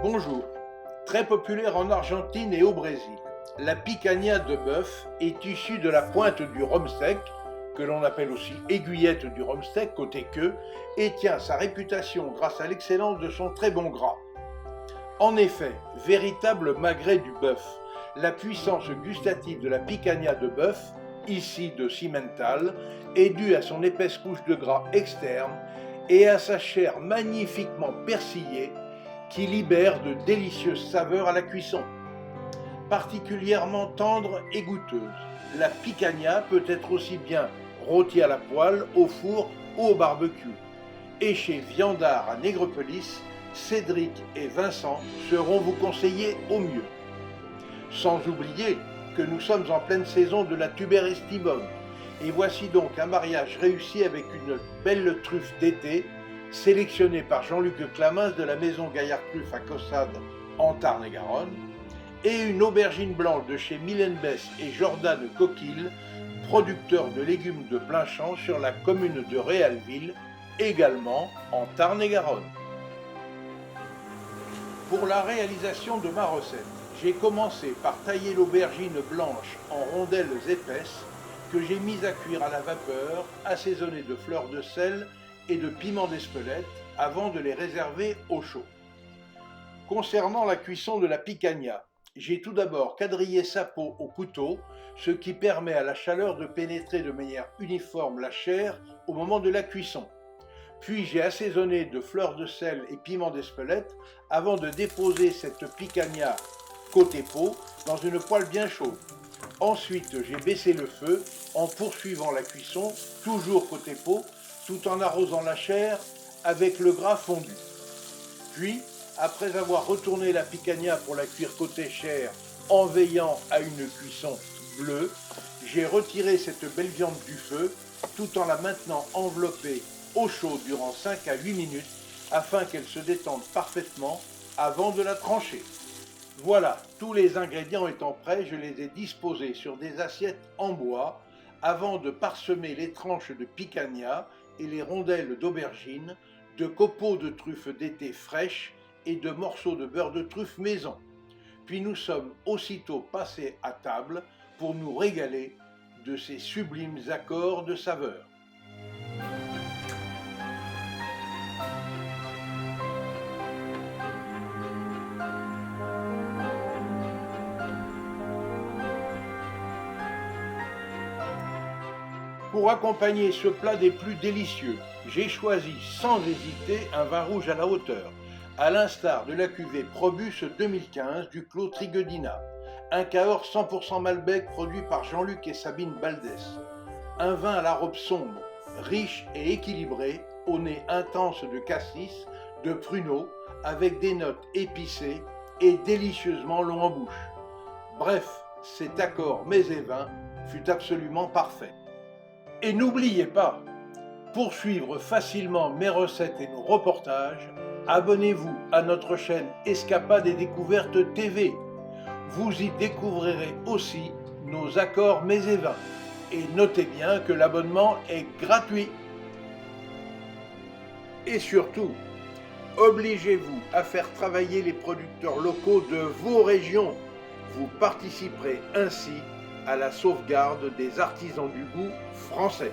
Bonjour. Très populaire en Argentine et au Brésil, la picanha de bœuf est issue de la pointe du rhum sec, que l'on appelle aussi aiguillette du rhum sec côté queue, et tient sa réputation grâce à l'excellence de son très bon gras. En effet, véritable magret du bœuf, la puissance gustative de la picanha de bœuf, ici de Cimental, est due à son épaisse couche de gras externe et à sa chair magnifiquement persillée qui libère de délicieuses saveurs à la cuisson. Particulièrement tendre et goûteuse, la picanha peut être aussi bien rôtie à la poêle, au four ou au barbecue. Et chez Viandard à Nègrepelisse, Cédric et Vincent seront vous conseiller au mieux. Sans oublier que nous sommes en pleine saison de la tuberestimum, et voici donc un mariage réussi avec une belle truffe d'été, sélectionnée par Jean-Luc Clamins de la maison Gaillard Truffe à Caussade en Tarn-et-Garonne, et une aubergine blanche de chez Mylène Bess et Jordan Coquille, producteurs de légumes de plein champ sur la commune de Réalville, également en Tarn-et-Garonne. Pour la réalisation de ma recette, j'ai commencé par tailler l'aubergine blanche en rondelles épaisses que j'ai mise à cuire à la vapeur, assaisonnées de fleurs de sel et de piment d'Espelette avant de les réserver au chaud. Concernant la cuisson de la picanha, j'ai tout d'abord quadrillé sa peau au couteau, ce qui permet à la chaleur de pénétrer de manière uniforme la chair au moment de la cuisson. Puis j'ai assaisonné de fleurs de sel et piment d'Espelette avant de déposer cette picanha côté peau dans une poêle bien chaude. Ensuite, j'ai baissé le feu en poursuivant la cuisson, toujours côté peau, tout en arrosant la chair avec le gras fondu. Puis, après avoir retourné la picanha pour la cuire côté chair en veillant à une cuisson bleue, j'ai retiré cette belle viande du feu tout en la maintenant enveloppée au chaud durant 5 à 8 minutes afin qu'elle se détende parfaitement avant de la trancher. Voilà, tous les ingrédients étant prêts, je les ai disposés sur des assiettes en bois avant de parsemer les tranches de picanha et les rondelles d'aubergine, de copeaux de truffes d'été fraîches et de morceaux de beurre de truffe maison. Puis nous sommes aussitôt passés à table pour nous régaler de ces sublimes accords de saveurs. Pour accompagner ce plat des plus délicieux, j'ai choisi sans hésiter un vin rouge à la hauteur, à l'instar de la cuvée Probus 2015 du Clos Triguedina, un Cahors 100% Malbec produit par Jean-Luc et Sabine Baldès. Un vin à la robe sombre, riche et équilibré, au nez intense de cassis, de pruneau, avec des notes épicées et délicieusement long en bouche. Bref, cet accord mets et vin fut absolument parfait. Et n'oubliez pas, pour suivre facilement mes recettes et nos reportages, abonnez-vous à notre chaîne Escapades et Découvertes TV. Vous y découvrirez aussi nos accords mets et vins. Et notez bien que l'abonnement est gratuit. Et surtout, obligez-vous à faire travailler les producteurs locaux de vos régions. Vous participerez ainsi à la sauvegarde des artisans du goût français.